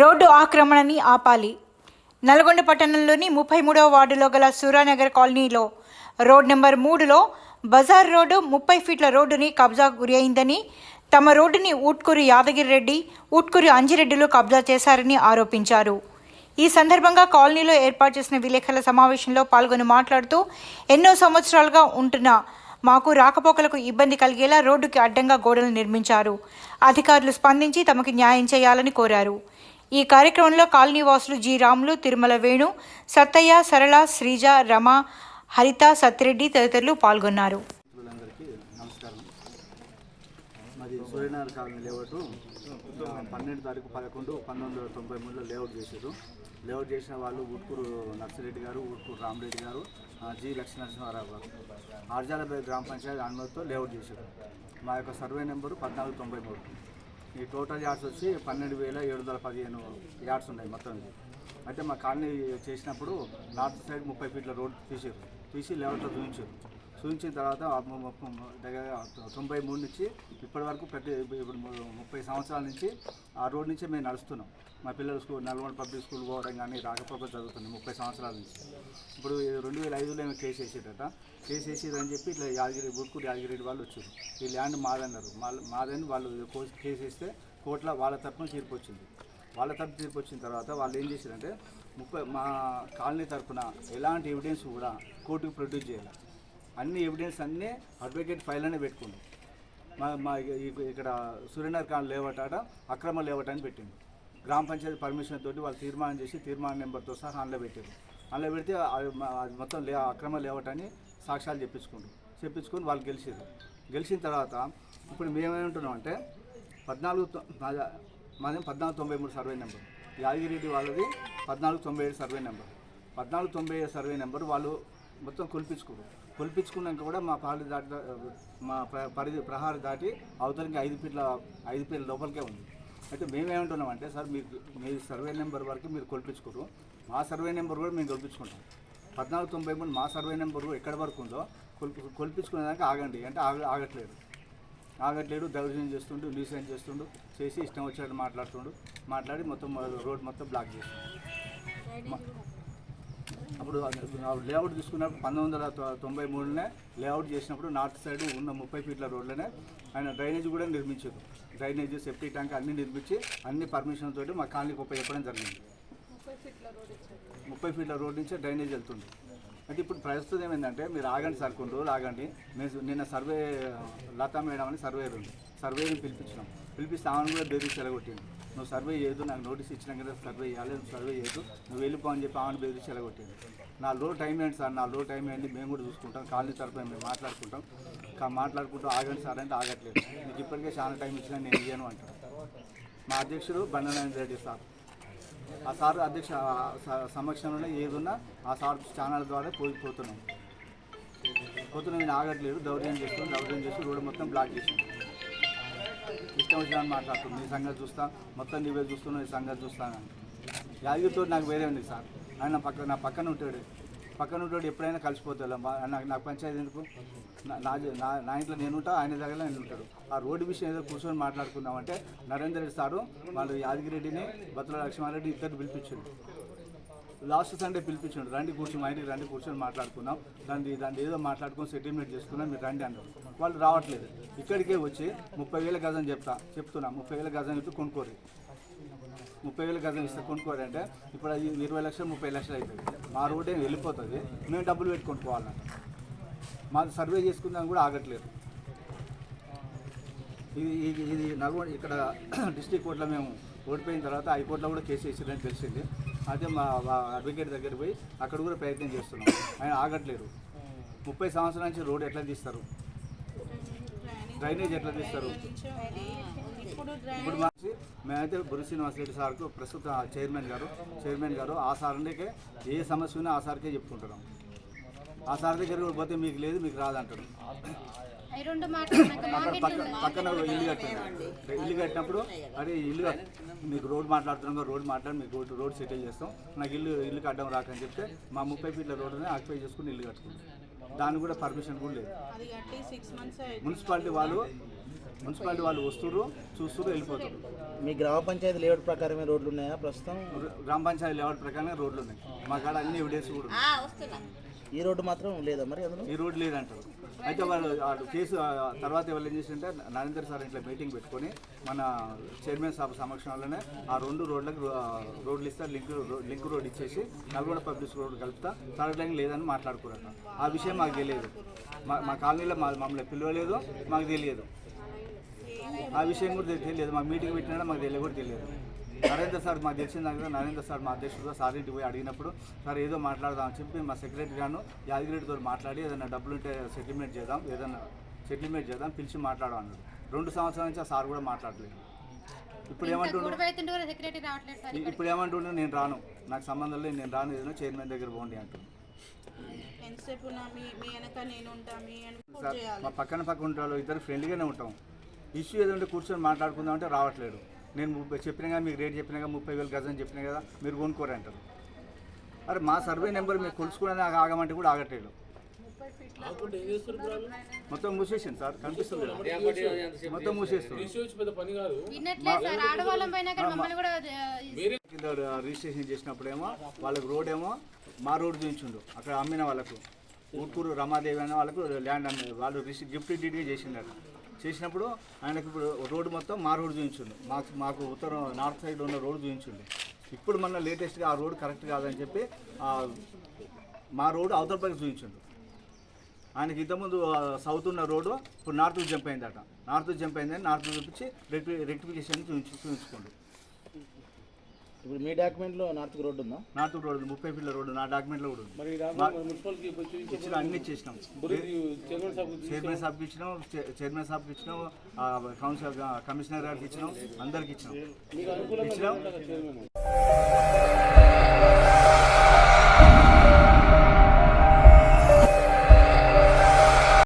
Road ఆక్రమణని ఆపాలి. నల్గొండ పట్టణంలోని 33వ వార్డులో గల సూర్యానగర్ కాలనీలో రోడ్ నెంబర్ 3లో బజార్ రోడ్డు 30 ఫీట్ల రోడ్డుని కబ్జా గురి అయిందని, తమ రోడ్డుని ఊట్కూరి యాదగిరి రెడ్డి, ఊట్కూరి అంజిరెడ్డిలు కబ్జా చేశారని ఆరోపించారు. ఈ సందర్భంగా కాలనీలో ఏర్పాటు చేసిన విలేకరుల సమావేశంలో పాల్గొని మాట్లాడుతూ, ఎన్నో సంవత్సరాలుగా ఉంటున్న మాకు రాకపోకలకు ఇబ్బంది కలిగేలా రోడ్డుకి అడ్డంగా గోడలు నిర్మించారు. అధికారులు స్పందించి తమకు న్యాయం చేయాలని కోరారు. ఈ కార్యక్రమంలో కాలనీ వాసులు జి రాములు, తిరుమల వేణు, సత్తయ్య, సరళ, శ్రీజ, రమ, హరిత, సత్యరెడ్డి తదితరులు పాల్గొన్నారు. మాది సూర్యనగర్ కాలనీ లేఅవుట్ 12/11/1993లో లేఅవుట్ చేశారు. లేఅవుట్ చేసిన వాళ్ళు ఊట్కూరు నర్సిరెడ్డి గారు, ఊట్కూరు రామరెడ్డి గారు, జి లక్ష్మీనరసింహారావు గారు ఆర్జాలపై గ్రామ పంచాయతీ అనుమతితో లేఅవుట్ చేశారు. మా యొక్క సర్వే నెంబరు 1493. ఈ టోటల్ యార్డ్స్ వచ్చి 12,715 యార్డ్స్ ఉన్నాయి మొత్తం. అయితే మా కాలనీ చేసినప్పుడు నార్త్ సైడ్ 30 ఫీట్ల రోడ్ తీసి లేఅవుట్లో చూపించిన తర్వాత 93 నుంచి ఇప్పటి వరకు ఇప్పుడు 30 సంవత్సరాల నుంచి ఆ రోడ్ నుంచి మేము నడుస్తున్నాం. మా పిల్లలు నల్గొండ పబ్లిక్ స్కూల్ పోవడం కానీ రాకపోకలు చదువుతున్నాం 30 సంవత్సరాల నుంచి. ఇప్పుడు 2005లో మేము కేసు వేసేసిరని చెప్పి ఇట్లా ఊట్కూరు యాదగిరెడ్డి వాళ్ళు వచ్చారు. ఈ ల్యాండ్ మాదన్నారు. మాదని వాళ్ళు కేసు వేస్తే కోర్టులో వాళ్ళ తరఫున తీర్పు వచ్చిన తర్వాత వాళ్ళు ఏం చేశారంటే మా కాలనీ తరఫున ఎలాంటి ఎవిడెన్స్ కూడా కోర్టుకు ప్రొడ్యూస్ చేయాలి. అన్ని ఎవిడెన్స్ అన్నీ అడ్వకేట్ ఫైల్ అనే పెట్టుకుంది. మా ఇక్కడ సూర్యనగర్ కాలనీ లేఅవుట్ అక్రమ లేఅవుట్ అని పెట్టింది. గ్రామ పంచాయతీ పర్మిషన్ తోటి వాళ్ళు తీర్మానం చేసి తీర్మాన నెంబర్తో సహా అందులో పెట్టారు. అందులో పెడితే అది మొత్తం అక్రమ లేఅవుట్ అని సాక్ష్యాలు చెప్పించుకొని వాళ్ళు గెలిచిన తర్వాత ఇప్పుడు మేమేమంటున్నాం అంటే 1493 సర్వే నెంబర్, యాదగిరెడ్డి వాళ్ళది 1497 సర్వే నెంబర్. 1497 సర్వే నెంబర్ వాళ్ళు మొత్తం కొలిపించుకున్నాక కూడా మా పరిధి ప్రహారం దాటి అవతలకి 5 ఫీట్ల లోపలికే ఉంది. అయితే మేమేమంటున్నామంటే, సార్ మీ సర్వే నెంబర్ వరకు మీరు కొలిపించుకోరు, మా సర్వే నెంబర్ కూడా మేము కొలిపించుకుంటాం. 1493 మా సర్వే నెంబరు ఎక్కడి వరకు ఉందో కొలిపించుకునేదాకా ఆగండి అంటే ఆగట్లేడు. దౌర్జన్యం చేస్తుండు, న్యూసెన్స్ చేసి ఇష్టం వచ్చినట్టు మాట్లాడి మొత్తం రోడ్ మొత్తం బ్లాక్ చేస్తుండు. అప్పుడు లేఅవుట్ తీసుకున్నప్పుడు 1993లోనే లేఅవుట్ చేసినప్పుడు నార్త్ సైడ్ ఉన్న 30 ఫీట్ల రోడ్లోనే ఆయన డ్రైనేజ్ కూడా నిర్మించారు. డ్రైనేజ్, సెప్టిక్ ట్యాంక్ అన్నీ నిర్మించి అన్ని పర్మిషన్ తోటి మా కాలనీకి చెప్పడం జరిగింది. 30 ఫీట్ల రోడ్ నుంచే డ్రైనేజ్ వెళ్తుంది. అంటే ఇప్పుడు ప్రస్తుతం ఏమైందంటే, మీరు ఆగండి సార్, కొన్ని రోజులు ఆగండి. మేము నిన్న సర్వే లతా మేడం అని సర్వేని పిలిపించినాం. పిలిపిస్తే ఆమెను కూడా బెదిరించి ఎలగొట్టింది. నువ్వు సర్వే చేయదు, నాకు నోటీస్ ఇచ్చినాం కదా సర్వే చేయాలి, నువ్వు సర్వే చేయదు, నువ్వు వెళ్ళిపో అని చెప్పి ఆమెను బెదిరించి ఎలగొట్టింది. 4 రోజులు టైం ఏంటి సార్, 4 రోజులు టైం ఏంటి, మేము కూడా చూసుకుంటాం, కాలనీ తరఫున మేము మాట్లాడుకుంటూ ఆగండి సార్ అంటే ఆగట్లేదు. నీకు ఇప్పటికే చాలా టైం ఇచ్చినా నేను ఇయ్యను అంటాను. మా అధ్యక్షుడు బండనారాయణ రెడ్డి సార్, ఆ సార్ అధ్యక్ష సమక్షంలోనే ఏదున్నా ఆ సార్ ఛానల్ ద్వారా పోతున్నాం. నేను ఆగట్లేదు, దౌర్జన్యం చేస్తూ రోడ్డు మొత్తం బ్లాక్ చేసాను. ఇష్టం వచ్చినాను మాట్లాడుతున్నాను. నీ సంగతి చూస్తా, మొత్తం నీవే చూస్తున్నావు, నీ సంగతి చూస్తాను. యాదగిరితో నాకు వేరే ఉంది సార్. ఆయన నా పక్కన ఉంటాడు ఎప్పుడైనా కలిసిపోతాడు. నాకు పంచాయతీ ఎందుకు, నా ఇంట్లో నేను ఉంటా, ఆయన దగ్గర నేను ఉంటాడు. ఆ రోడ్డు విషయం ఏదో కూర్చొని మాట్లాడుకుందామంటే నరేందర్ రెడ్డి సారు వాళ్ళు యాదగిరెడ్డిని, బత్తుల లక్ష్మారెడ్డి ఇద్దరు పిలిపించాడు. లాస్ట్ సండే పిలిపించాడు, రండి కూర్చొని మా ఇంటికి రండి, కూర్చొని మాట్లాడుకుందాం, దాన్ని ఏదో మాట్లాడుకొని సెటిల్మెంట్ చేసుకున్నాం, మీరు రండి అన్నారు. వాళ్ళు రావట్లేదు. ఇక్కడికే వచ్చి 30,000 గజం చెప్తున్నా 30,000 గజం ఇస్తే కొనుక్కోరు. 30,000 గజం ఇస్తే కొనుక్కోరు అంటే ఇప్పుడు అది 20 లక్షలు 30 లక్షలు అవుతుంది. మా రోడ్ ఏమి వెళ్ళిపోతుంది, మేము డబ్బులు పెట్టి కొనుక్కోవాలన్నమాట. మాది సర్వే చేసుకుందాం కూడా ఆగట్లేదు. ఇది నల్గొండ ఇక్కడ డిస్ట్రిక్ట్ కోర్టులో మేము ఓడిపోయిన తర్వాత హైకోర్టులో కూడా కేసు వేసారని తెలిసింది. అయితే మా అడ్వకేట్ దగ్గర పోయి అక్కడ కూడా ప్రయత్నం చేస్తున్నాం. ఆయన ఆగట్లేరు. 30 సంవత్సరాల నుంచి రోడ్ ఎట్లా తీస్తారు, డ్రైనేజ్ ఎట్లా తీస్తారు? ఇప్పుడు మేమైతే బుర్రి శ్రీనివాసరెడ్డి సార్కు ప్రస్తుత చైర్మన్ గారు ఆ సార్కే ఏ సమస్య ఉన్నా ఆ సార్కే చెప్పుకుంటున్నాం. ఆ సార్ దగ్గర పోతే మీకు లేదు, మీకు రాదంటాడు. పక్కన ఇల్లు కట్టినప్పుడు అరే మీకు రోడ్ మాట్లాడుతున్నాం, మీకు రోడ్ సెటిల్ చేస్తాం, నాకు ఇల్లుకి అడ్డం రాకని చెప్తే మా 30 ఫీట్ల రోడ్డునే ఆక్యుపై చేసుకుని ఇల్లు కట్టుకుంటాం. దానికి కూడా పర్మిషన్ కూడా లేదు. అది కట్టి 6 months మున్సిపాలిటీ వాళ్ళు వస్తుర్రు, చూస్తుర్రు, వెళ్ళిపోతారు. మీ గ్రామ పంచాయతీ లేఅవుట్ ప్రకారమే రోడ్లు ఉన్నాయా ప్రస్తుతం? గ్రామ పంచాయతీ లేఅవుట్ ప్రకారంగా రోడ్లు ఉన్నాయి. మా కాడ అన్ని ఎవిడెన్స్ కూడా ఉన్నాయి. ఈ రోడ్డు మాత్రం లేదా మరి అందులో? ఈ రోడ్ లేదంటారు. అయితే వాళ్ళు కేసు తర్వాత వాళ్ళు ఏం చేసింటే నరేందర్ సార్ ఇంట్లో మీటింగ్ పెట్టుకొని మన చైర్మన్ సాబ్ సమక్షంలోనే ఆ 2 రోడ్లకు రోడ్లు ఇస్తే లింక్ రోడ్ ఇచ్చేసి నల్గొండ పబ్లిక్ రోడ్ కలుపుతా థర్డ్ లైన్ లేదని మాట్లాడుకున్నారట. ఆ విషయం మాకు తెలియదు. మా కాలనీలో మమ్మల్ని పిలవలేదు, మాకు తెలియదు. ఆ విషయం కూడా తెలియదు. మాకు మీటింగ్ పెట్టినా మాకు కూడా తెలియదు. నరేంద్ర సార్ మాకు తెలిసిన దగ్గర నరేంద్ర సార్ మా అధ్యక్షుడు సార్ ఇంటికి పోయి అడిగినప్పుడు సార్ ఏదో మాట్లాడదామని చెప్పి మా సెక్రటరీ గాను యాదగిరితో మాట్లాడి ఏదైనా డబ్బులు ఉంటే సెటిల్మెంట్ చేద్దాం పిలిచి మాట్లాడడం అన్నాడు. 2 సంవత్సరాల నుంచి ఆ సార్ కూడా మాట్లాడలేదు. ఇప్పుడు ఏమంటుండే నేను రాను, నాకు సంబంధం లేదు, నేను రాను, ఏదైనా చైర్మన్ దగ్గర పోండి అంటున్నాను. ఎంతసేపు మీ వెనక నేను ఉంటా, మీ సార్ మా పక్కన ఉంటారు, ఇద్దరు ఫ్రెండ్లీగానే ఉంటాం. ఇష్యూ ఏదంటే కూర్చొని మాట్లాడుకుందాం అంటే రావట్లేదు. నేను చెప్పినా కదా, మీకు రేట్ చెప్పినా కదా, 30,000 గజం చెప్పినా కదా, మీరు కొనుక్కోరు అంటారు. అరే మా సర్వే నెంబర్ మీరు కొలుసుకోవడానికి ఆగమంటే కూడా ఆగట్లేదు. మొత్తం మూసేసింది సార్, కనిపిస్తుంది మొత్తం మూసేస్తుంది. రిజిస్ట్రేషన్ చేసినప్పుడేమో వాళ్ళకి రోడ్ ఏమో మా రోడ్ చూపించిండు. అక్కడ అమ్మిన వాళ్ళకు ఊట్కూరు రమాదేవి అనే వాళ్ళకు ల్యాండ్ అమ్మే వాళ్ళు గిఫ్ట్ డీడ్గా చేసినప్పుడు ఆయనకు ఇప్పుడు రోడ్డు మొత్తం మా రోడ్డు చూపించిండు. మాకు ఉత్తరం నార్త్ సైడ్ ఉన్న రోడ్డు చూపించిండు. ఇప్పుడు మన లేటెస్ట్గా ఆ రోడ్డు కరెక్ట్ కాదని చెప్పి మా రోడ్డు అవతల పైకి చూపించిండు. ఆయనకి ఇంతకుముందు సౌత్ ఉన్న రోడ్డు ఇప్పుడు నార్త్ జంప్ అయిందట. నార్త్ జంప్ అయిందని నార్త్ చూపించి రెక్టిఫికేషన్ చూపించుకోండి. ఇప్పుడు మీ డాక్యుమెంట్లో నార్త్ రోడ్డు ఉందా? నార్త్ రోడ్డు 30 ఫీట్ల రోడ్డు నా డాక్యుమెంట్లో కూడా ఉంది. ఇచ్చిన అన్ని ఇచ్చేసినాం. చైర్మన్ సాబ్కి ఇచ్చినాం, కమిషనర్ గారికి ఇచ్చినాం, అందరికి ఇచ్చినాం.